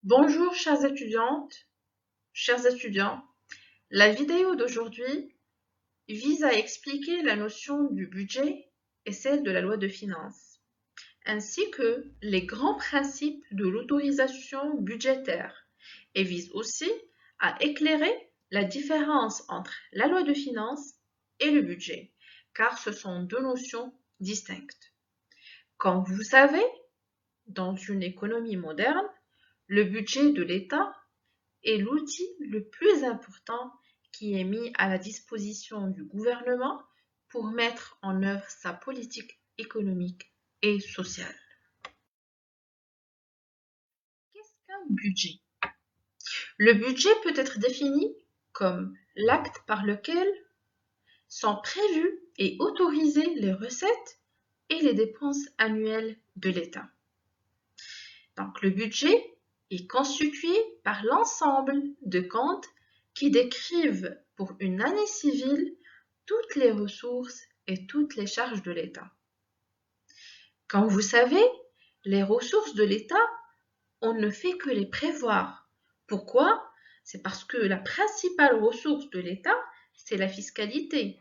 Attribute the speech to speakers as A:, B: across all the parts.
A: Bonjour chères étudiantes, chers étudiants. La vidéo d'aujourd'hui vise à expliquer la notion du budget et celle de la loi de finances, ainsi que les grands principes de l'autorisation budgétaire et vise aussi à éclairer la différence entre la loi de finances et le budget, car ce sont deux notions distinctes. Comme vous savez, dans une économie moderne, le budget de l'État est l'outil le plus important qui est mis à la disposition du gouvernement pour mettre en œuvre sa politique économique et sociale. Qu'est-ce qu'un budget? Le budget peut être défini comme l'acte par lequel sont prévues et autorisées les recettes et les dépenses annuelles de l'État. Donc le budget est constitué par l'ensemble de comptes qui décrivent pour une année civile toutes les ressources et toutes les charges de l'État. Comme vous savez, les ressources de l'État, on ne fait que les prévoir. Pourquoi? C'est parce que la principale ressource de l'État, c'est la fiscalité.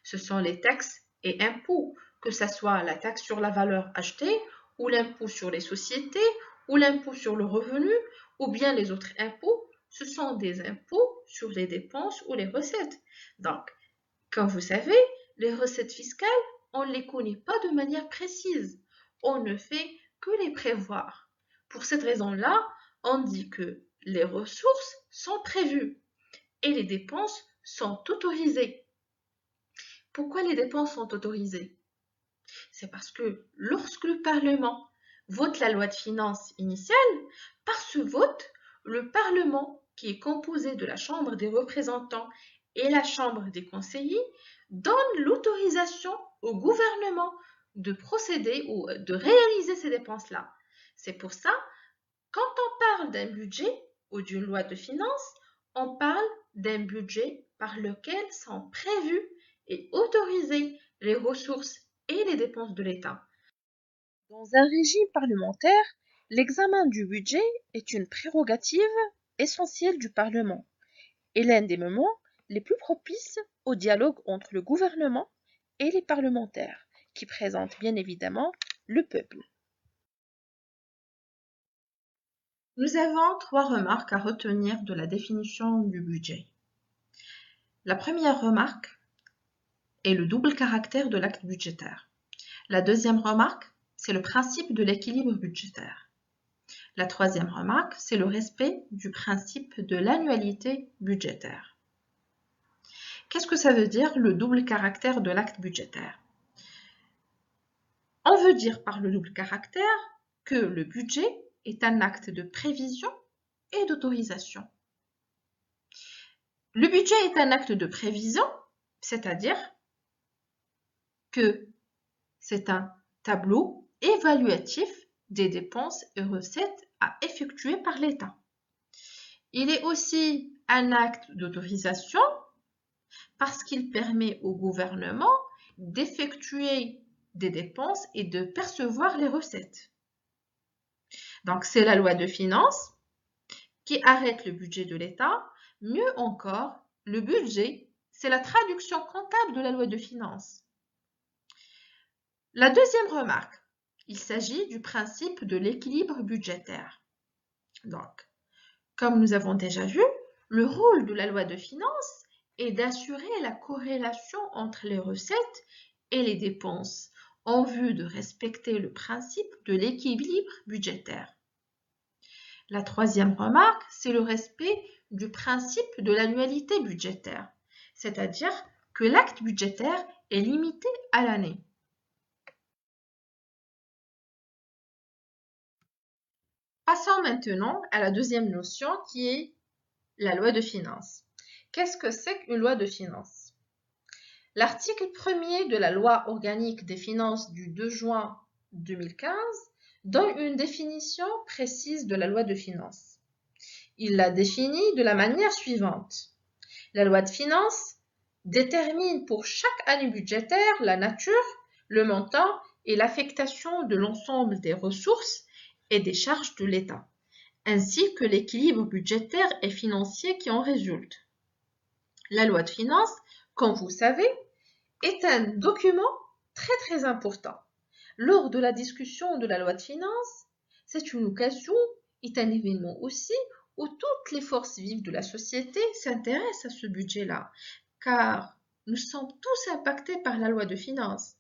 A: Ce sont les taxes et impôts, que ce soit la taxe sur la valeur ajoutée ou l'impôt sur les sociétés ou l'impôt sur le revenu ou bien les autres impôts, ce sont des impôts sur les dépenses ou les recettes. Donc, comme vous savez, les recettes fiscales, on ne les connaît pas de manière précise. On ne fait que les prévoir. Pour cette raison-là, on dit que les ressources sont prévues et les dépenses sont autorisées. Pourquoi les dépenses sont autorisées? C'est parce que lorsque le Parlement vote la loi de finances initiale, par ce vote, le Parlement, qui est composé de la Chambre des représentants et la Chambre des conseillers, donne l'autorisation au gouvernement de procéder ou de réaliser ces dépenses-là. C'est pour ça, quand on parle d'un budget ou d'une loi de finances, on parle d'un budget par lequel sont prévues et autorisées les ressources et les dépenses de l'État. Dans un régime parlementaire, l'examen du budget est une prérogative essentielle du Parlement et l'un des moments les plus propices au dialogue entre le gouvernement et les parlementaires, qui présentent bien évidemment le peuple. Nous avons trois remarques à retenir de la définition du budget. La première remarque est le double caractère de l'acte budgétaire. La deuxième remarque, c'est le principe de l'équilibre budgétaire. La troisième remarque, c'est le respect du principe de l'annualité budgétaire. Qu'est-ce que ça veut dire le double caractère de l'acte budgétaire? On veut dire par le double caractère que le budget est un acte de prévision et d'autorisation. Le budget est un acte de prévision, c'est-à-dire que c'est un tableau évaluatif des dépenses et recettes à effectuer par l'État. Il est aussi un acte d'autorisation parce qu'il permet au gouvernement d'effectuer des dépenses et de percevoir les recettes. Donc, c'est la loi de finances qui arrête le budget de l'État. Mieux encore, le budget, c'est la traduction comptable de la loi de finances. La deuxième remarque, il s'agit du principe de l'équilibre budgétaire. Donc, comme nous avons déjà vu, le rôle de la loi de finances est d'assurer la corrélation entre les recettes et les dépenses en vue de respecter le principe de l'équilibre budgétaire. La troisième remarque, c'est le respect du principe de l'annualité budgétaire, c'est-à-dire que l'acte budgétaire est limité à l'année. Passons maintenant à la deuxième notion qui est la loi de finances. Qu'est-ce que c'est qu'une loi de finances? L'article 1er de la loi organique des finances du 2 juin 2015 donne une définition précise de la loi de finances. Il la définit de la manière suivante. La loi de finances détermine pour chaque année budgétaire la nature, le montant et l'affectation de l'ensemble des ressources et des charges de l'État, ainsi que l'équilibre budgétaire et financier qui en résulte. La loi de finances, comme vous savez, est un document très important. Lors de la discussion de la loi de finances, c'est une occasion, est un événement aussi où toutes les forces vives de la société s'intéressent à ce budget-là, car nous sommes tous impactés par la loi de finances.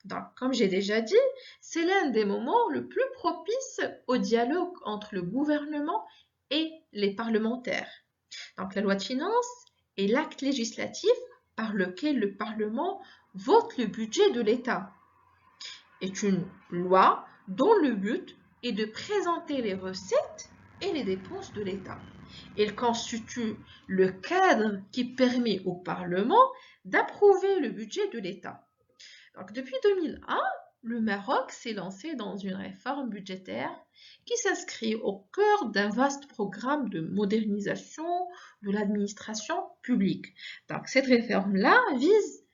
A: Donc, comme j'ai déjà dit, c'est l'un des moments le plus propice au dialogue entre le gouvernement et les parlementaires. Donc, la loi de finances est l'acte législatif par lequel le Parlement vote le budget de l'État. Est une loi dont le but est de présenter les recettes et les dépenses de l'État. Elle constitue le cadre qui permet au Parlement d'approuver le budget de l'État. Donc, depuis 2001, le Maroc s'est lancé dans une réforme budgétaire qui s'inscrit au cœur d'un vaste programme de modernisation de l'administration publique. Donc, cette réforme-là vise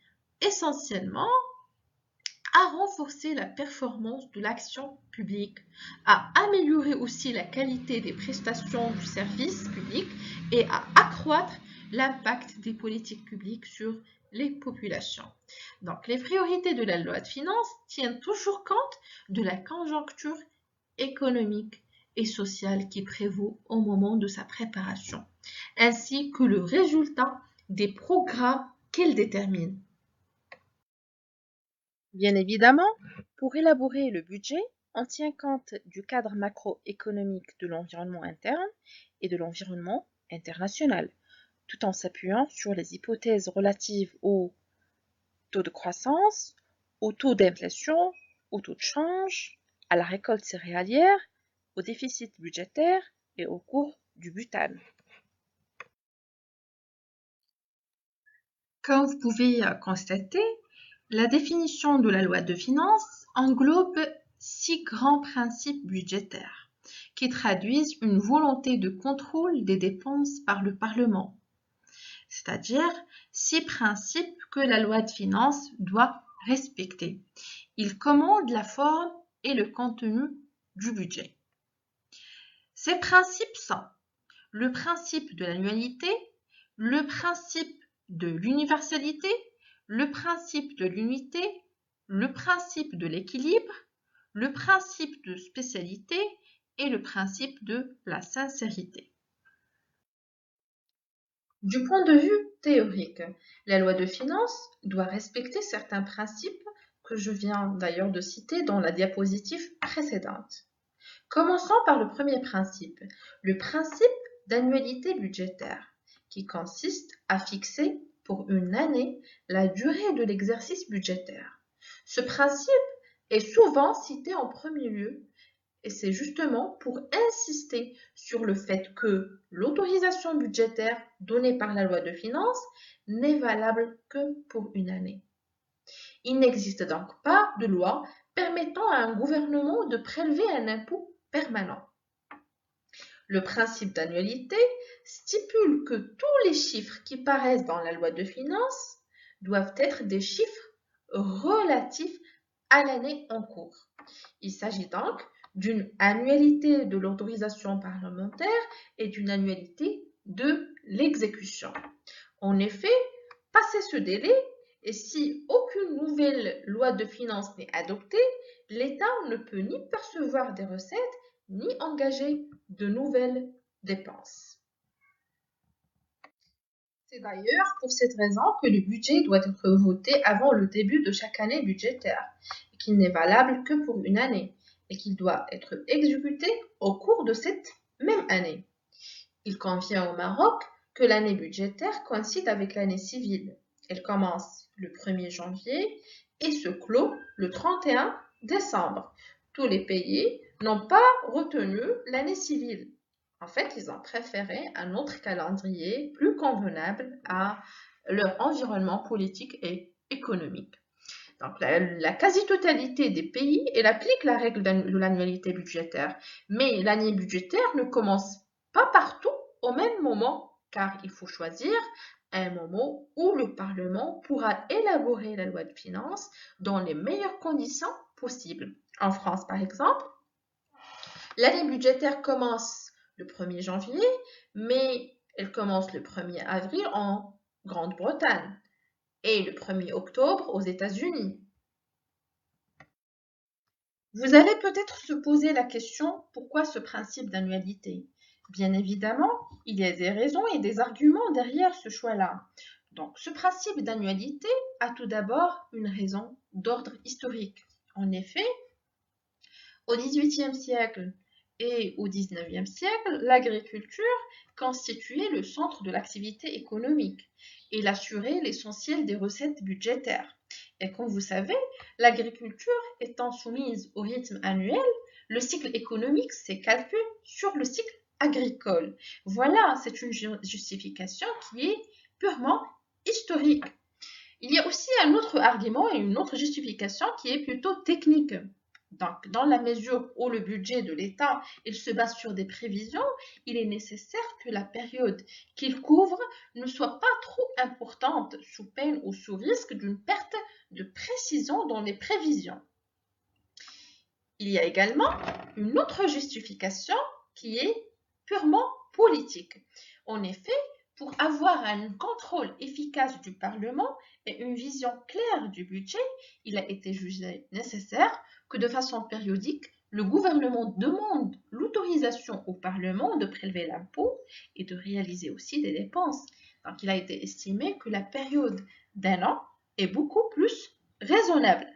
A: essentiellement à renforcer la performance de l'action publique, à améliorer aussi la qualité des prestations du service public et à accroître l'impact des politiques publiques sur les populations. Donc, les priorités de la loi de finances tiennent toujours compte de la conjoncture économique et sociale qui prévaut au moment de sa préparation, ainsi que le résultat des programmes qu'elle détermine. Bien évidemment, pour élaborer le budget, on tient compte du cadre macroéconomique de l'environnement interne et de l'environnement international, tout en s'appuyant sur les hypothèses relatives au taux de croissance, au taux d'inflation, au taux de change, à la récolte céréalière, au déficit budgétaire et au cours du butane. Comme vous pouvez constater, la définition de la loi de finances englobe 6 grands principes budgétaires qui traduisent une volonté de contrôle des dépenses par le Parlement, c'est-à-dire 6 principes que la loi de finances doit respecter. Ils commandent la forme et le contenu du budget. Ces principes sont le principe de l'annualité, le principe de l'universalité, le principe de l'unité, le principe de l'équilibre, le principe de spécialité et le principe de la sincérité. Du point de vue théorique, la loi de finances doit respecter certains principes que je viens d'ailleurs de citer dans la diapositive précédente. Commençons par le premier principe, le principe d'annualité budgétaire, qui consiste à fixer pour une année la durée de l'exercice budgétaire. Ce principe est souvent cité en premier lieu et c'est justement pour insister sur le fait que l'autorisation budgétaire donnée par la loi de finances n'est valable que pour une année. Il n'existe donc pas de loi permettant à un gouvernement de prélever un impôt permanent. Le principe d'annualité stipule que tous les chiffres qui paraissent dans la loi de finances doivent être des chiffres relatifs à l'année en cours. Il s'agit donc d'une annualité de l'autorisation parlementaire et d'une annualité de l'exécution. En effet, passé ce délai, et si aucune nouvelle loi de finances n'est adoptée, l'État ne peut ni percevoir des recettes ni engager de nouvelles dépenses. C'est d'ailleurs pour cette raison que le budget doit être voté avant le début de chaque année budgétaire, et qu'il n'est valable que pour une année, et qu'il doit être exécuté au cours de cette même année. Il convient au Maroc que l'année budgétaire coïncide avec l'année civile. Elle commence le 1er janvier et se clôt le 31 décembre. Tous les pays n'ont pas retenu l'année civile. En fait, ils ont préféré un autre calendrier plus convenable à leur environnement politique et économique. Donc, la quasi-totalité des pays, elle applique la règle de l'annualité budgétaire. Mais l'année budgétaire ne commence pas partout au même moment, car il faut choisir un moment où le Parlement pourra élaborer la loi de finances dans les meilleures conditions possibles. En France, par exemple, l'année budgétaire commence le 1er janvier, mais elle commence le 1er avril en Grande-Bretagne et le 1er octobre aux États-Unis. Vous allez peut-être se poser la question, pourquoi ce principe d'annualité? Bien évidemment, il y a des raisons et des arguments derrière ce choix-là. Donc, ce principe d'annualité a tout d'abord une raison d'ordre historique. En effet, au XVIIIe siècle et au XIXe siècle, l'agriculture constituait le centre de l'activité économique. Il assurait l'essentiel des recettes budgétaires. Et comme vous savez, l'agriculture étant soumise au rythme annuel, le cycle économique s'est calqué sur le cycle agricole. Voilà, c'est une justification qui est purement historique. Il y a aussi un autre argument et une autre justification qui est plutôt technique. Donc, dans la mesure où le budget de l'État il se base sur des prévisions, il est nécessaire que la période qu'il couvre ne soit pas trop importante sous peine ou sous risque d'une perte de précision dans les prévisions. Il y a également une autre justification qui est purement politique. En effet, pour avoir un contrôle efficace du Parlement et une vision claire du budget, il a été jugé nécessaire que de façon périodique, le gouvernement demande l'autorisation au Parlement de prélever l'impôt et de réaliser aussi des dépenses. Donc, il a été estimé que la période d'1 an est beaucoup plus raisonnable.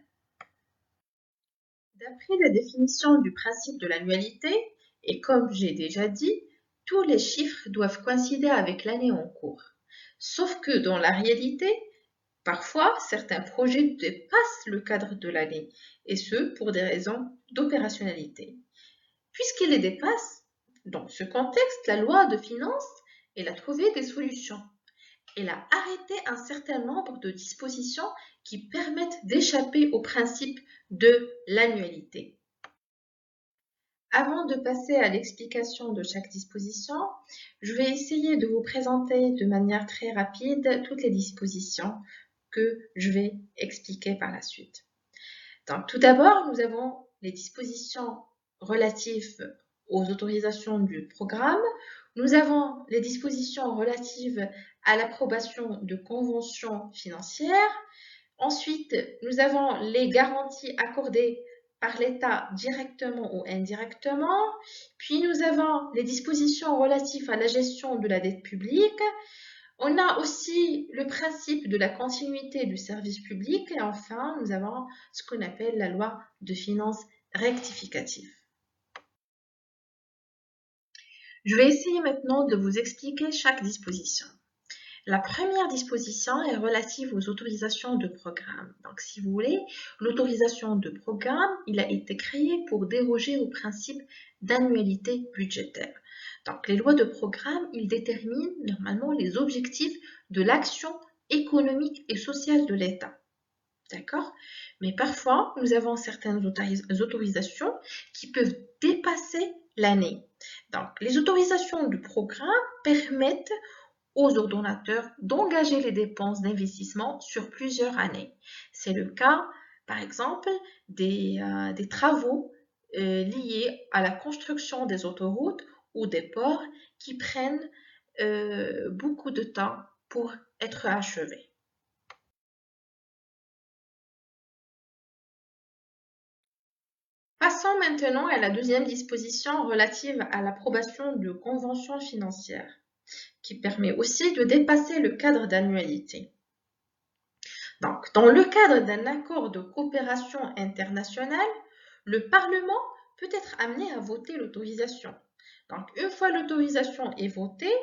A: D'après la définition du principe de l'annualité, et comme j'ai déjà dit, tous les chiffres doivent coïncider avec l'année en cours. Sauf que dans la réalité, parfois, certains projets dépassent le cadre de l'année, et ce, pour des raisons d'opérationnalité. Puisqu'ils les dépassent, dans ce contexte, la loi de finances, elle a trouvé des solutions. Elle a arrêté un certain nombre de dispositions qui permettent d'échapper au principe de l'annualité. Avant de passer à l'explication de chaque disposition, je vais essayer de vous présenter de manière très rapide toutes les dispositions que je vais expliquer par la suite. Donc, tout d'abord, nous avons les dispositions relatives aux autorisations du programme. Nous avons les dispositions relatives à l'approbation de conventions financières. Ensuite, nous avons les garanties accordées par l'État directement ou indirectement. Puis, nous avons les dispositions relatives à la gestion de la dette publique. On a aussi le principe de la continuité du service public et enfin, nous avons ce qu'on appelle la loi de finances rectificative. Je vais essayer maintenant de vous expliquer chaque disposition. La première disposition est relative aux autorisations de programme. Donc, si vous voulez, l'autorisation de programme, il a été créé pour déroger au principe d'annualité budgétaire. Donc, les lois de programme, ils déterminent normalement les objectifs de l'action économique et sociale de l'État. D'accord? Mais parfois, nous avons certaines autorisations qui peuvent dépasser l'année. Donc, les autorisations de programme permettent aux ordonnateurs d'engager les dépenses d'investissement sur plusieurs années. C'est le cas, par exemple, des travaux liés à la construction des autoroutes ou des ports qui prennent beaucoup de temps pour être achevés. Passons maintenant à la deuxième disposition relative à l'approbation de conventions financières, qui permet aussi de dépasser le cadre d'annualité. Donc, dans le cadre d'un accord de coopération internationale, le Parlement peut être amené à voter l'autorisation. Donc, une fois l'autorisation est votée,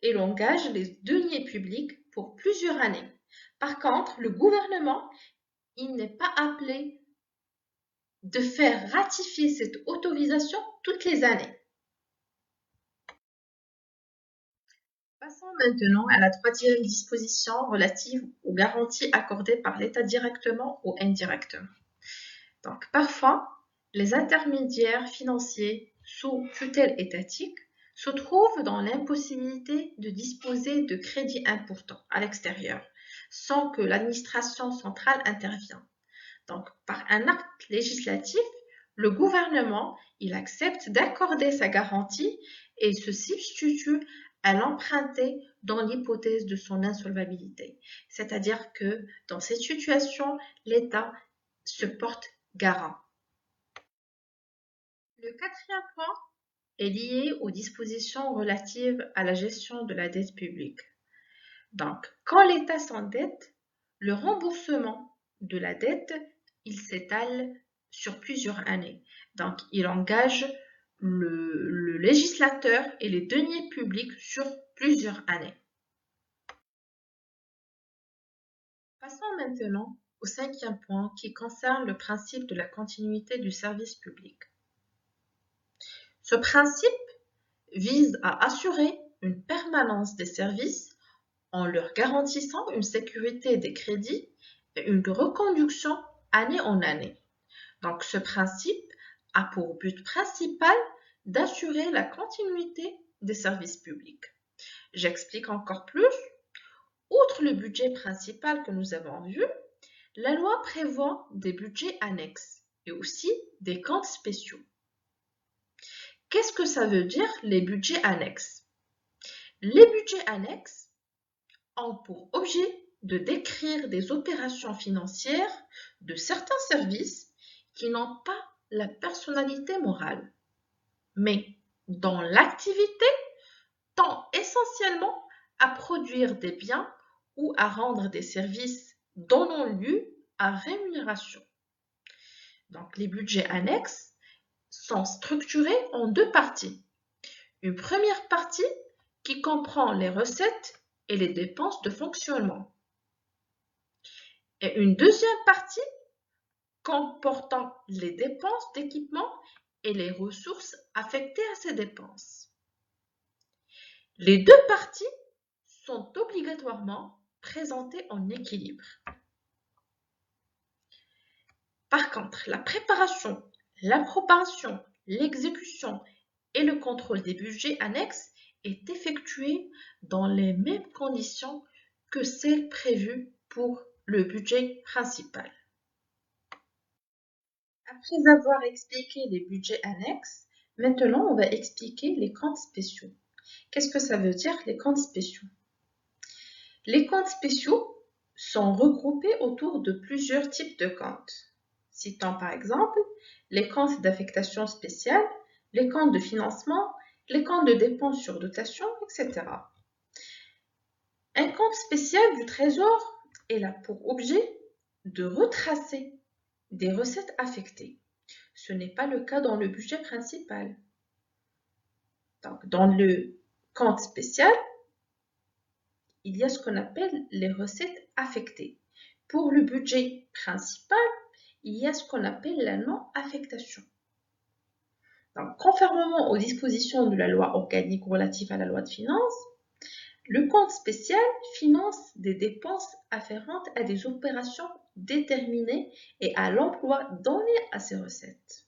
A: elle engage les deniers publics pour plusieurs années. Par contre, le gouvernement, il n'est pas appelé de faire ratifier cette autorisation toutes les années. Passons maintenant à la troisième disposition relative aux garanties accordées par l'État directement ou indirectement. Donc, parfois, les intermédiaires financiers sous tutelle étatique se trouvent dans l'impossibilité de disposer de crédits importants à l'extérieur sans que l'administration centrale intervienne. Donc, par un acte législatif, Le gouvernement, il accepte d'accorder sa garantie et se substitue à l'emprunté dans l'hypothèse de son insolvabilité. C'est-à-dire que dans cette situation, l'État se porte garant. Le quatrième point est lié aux dispositions relatives à la gestion de la dette publique. Donc, quand l'État s'endette, le remboursement de la dette, il s'étale sur plusieurs années. Donc, il engage le législateur et les deniers publics sur plusieurs années. Passons maintenant au cinquième point qui concerne le principe de la continuité du service public. Ce principe vise à assurer une permanence des services en leur garantissant une sécurité des crédits et une reconduction année en année. Donc ce principe a pour but principal d'assurer la continuité des services publics. J'explique encore plus. Outre le budget principal que nous avons vu, la loi prévoit des budgets annexes et aussi des comptes spéciaux. Qu'est-ce que ça veut dire les budgets annexes? Les budgets annexes ont pour objet de décrire des opérations financières de certains services qui n'ont pas la personnalité morale, mais dont l'activité tend essentiellement à produire des biens ou à rendre des services donnant lieu à rémunération. Donc les budgets annexes sont structurés en deux parties. Une première partie qui comprend les recettes et les dépenses de fonctionnement. Et une deuxième partie comportant les dépenses d'équipement et les ressources affectées à ces dépenses. Les deux parties sont obligatoirement présentées en équilibre. Par contre, la préparation, l'approbation, l'exécution et le contrôle des budgets annexes est effectué dans les mêmes conditions que celles prévues pour le budget principal. Après avoir expliqué les budgets annexes, maintenant on va expliquer les comptes spéciaux. Qu'est-ce que ça veut dire les comptes spéciaux? Les comptes spéciaux sont regroupés autour de plusieurs types de comptes. Citons par exemple les comptes d'affectation spéciale, les comptes de financement, les comptes de dépenses sur dotation, etc. Un compte spécial du Trésor est là pour objet de retracer des recettes affectées. Ce n'est pas le cas dans le budget principal. Donc, dans le compte spécial, il y a ce qu'on appelle les recettes affectées. Pour le budget principal, il y a ce qu'on appelle la non-affectation. Donc, conformément aux dispositions de la loi organique relative à la loi de finances, le compte spécial finance des dépenses afférentes à des opérations déterminées et à l'emploi donné à ces recettes.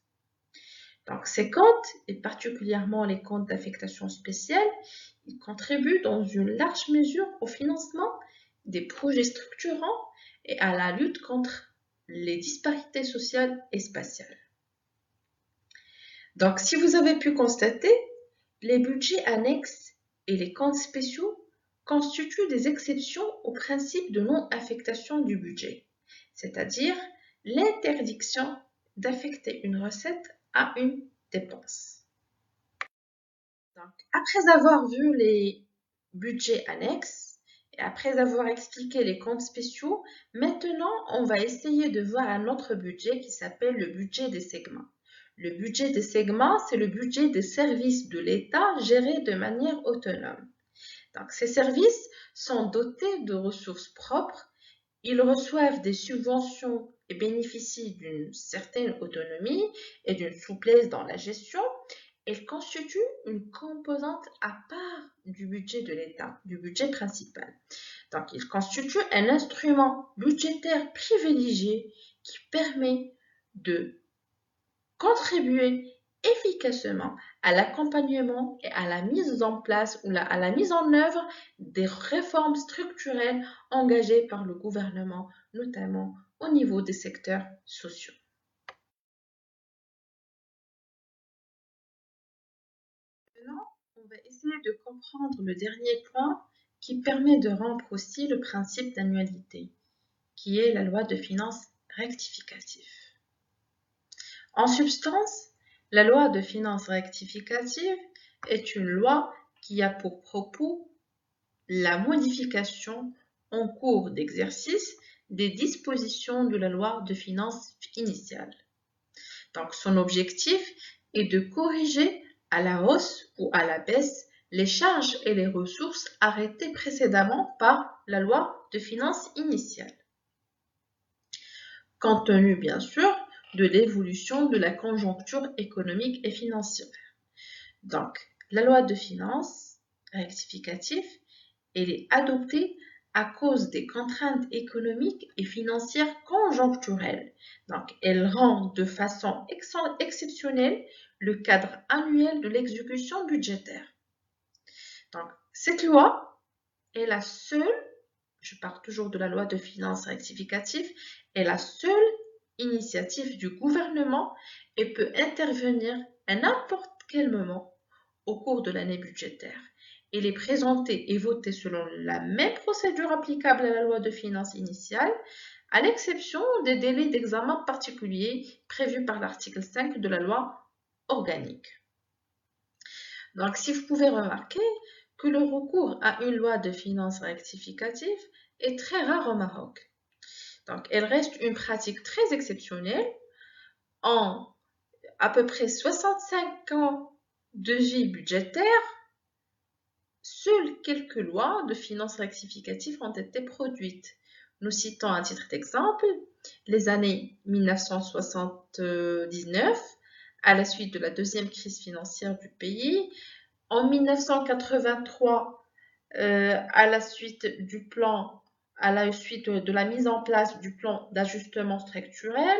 A: Donc, ces comptes, et particulièrement les comptes d'affectation spéciale, ils contribuent dans une large mesure au financement des projets structurants et à la lutte contre les disparités sociales et spatiales. Donc, si vous avez pu constater, les budgets annexes et les comptes spéciaux constituent des exceptions au principe de non-affectation du budget, c'est-à-dire l'interdiction d'affecter une recette à une dépense. Donc, après avoir vu les budgets annexes et après avoir expliqué les comptes spéciaux, maintenant on va essayer de voir un autre budget qui s'appelle le budget des segments. Le budget des segments, c'est le budget des services de l'État gérés de manière autonome. Donc, ces services sont dotés de ressources propres, ils reçoivent des subventions et bénéficient d'une certaine autonomie et d'une souplesse dans la gestion. Ils constituent une composante à part du budget de l'État, du budget principal. Donc, ils constituent un instrument budgétaire privilégié qui permet de contribuer efficacement à l'accompagnement et à la mise en place ou à la mise en œuvre des réformes structurelles engagées par le gouvernement, notamment au niveau des secteurs sociaux. va essayer de comprendre le dernier point qui permet de rompre aussi le principe d'annualité, qui est la loi de finances rectificative. En substance, la loi de finances rectificative est une loi qui a pour propos la modification en cours d'exercice des dispositions de la loi de finances initiale. Donc, son objectif est de corriger à la hausse ou à la baisse les charges et les ressources arrêtées précédemment par la loi de finances initiale, compte tenu bien sûr de l'évolution de la conjoncture économique et financière. Donc, la loi de finances rectificative, elle est adoptée à cause des contraintes économiques et financières conjoncturelles. Donc, elle rend de façon exceptionnelle le cadre annuel de l'exécution budgétaire. Donc, cette loi est la seule, je parle toujours de la loi de finances rectificative, est la seule initiative du gouvernement et peut intervenir à n'importe quel moment au cours de l'année budgétaire. Elle est présentée et votée selon la même procédure applicable à la loi de finances initiale, à l'exception des délais d'examen particuliers prévus par l'article 5 de la loi organique. Donc, si vous pouvez remarquer que le recours à une loi de finances rectificative est très rare au Maroc. Donc, elle reste une pratique très exceptionnelle. En à peu près 65 ans de vie budgétaire, seules quelques lois de finances rectificatives ont été produites. Nous citons à titre d'exemple les années 1979, à la suite de la deuxième crise financière du pays, en 1983, à la suite de la mise en place du plan d'ajustement structurel,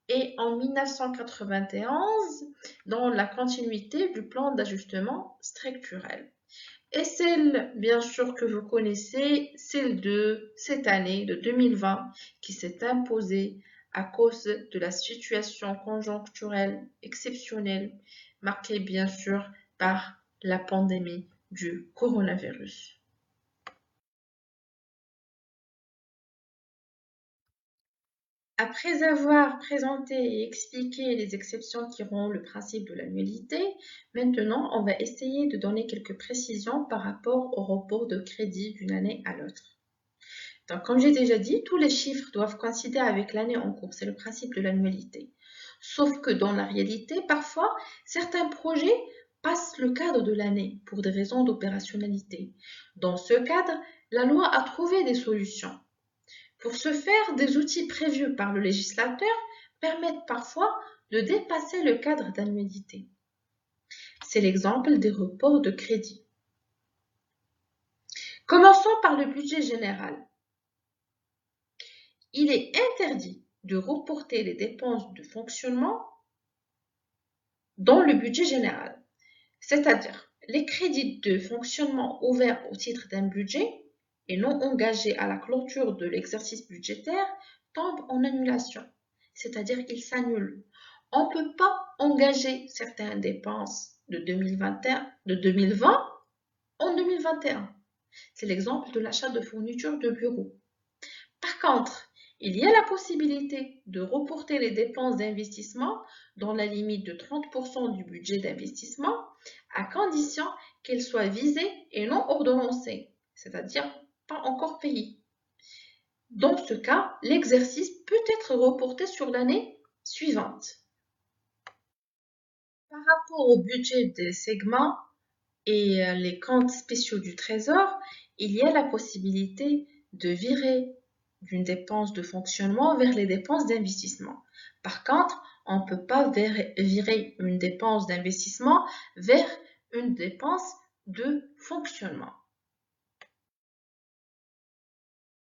A: et en 1991, dans la continuité du plan d'ajustement structurel. Et celle, bien sûr, que vous connaissez, celle de cette année, de 2020, qui s'est imposée à cause de la situation conjoncturelle exceptionnelle, marquée bien sûr par la pandémie du coronavirus. Après avoir présenté et expliqué les exceptions qui rendent le principe de l'annualité, maintenant on va essayer de donner quelques précisions par rapport au report de crédit d'une année à l'autre. Donc, comme j'ai déjà dit, tous les chiffres doivent coïncider avec l'année en cours, c'est le principe de l'annualité. Sauf que dans la réalité, parfois, certains projets passent le cadre de l'année pour des raisons d'opérationnalité. Dans ce cadre, la loi a trouvé des solutions. Pour ce faire, des outils prévus par le législateur permettent parfois de dépasser le cadre d'annualité. C'est l'exemple des reports de crédit. Commençons par le budget général. Il est interdit de reporter les dépenses de fonctionnement dans le budget général, c'est-à-dire les crédits de fonctionnement ouverts au titre d'un budget et non engagés à la clôture de l'exercice budgétaire tombent en annulation, c'est-à-dire qu'ils s'annulent. On ne peut pas engager certaines dépenses de 2020 en 2021. C'est l'exemple de l'achat de fournitures de bureau. Par contre, il y a la possibilité de reporter les dépenses d'investissement dans la limite de 30% du budget d'investissement à condition qu'elles soient visées et non ordonnancées, c'est-à-dire pas encore payées. Dans ce cas, l'exercice peut être reporté sur l'année suivante. Par rapport au budget des segments et les comptes spéciaux du Trésor, il y a la possibilité de virer d'une dépense de fonctionnement vers les dépenses d'investissement. Par contre, on ne peut pas virer une dépense d'investissement vers une dépense de fonctionnement.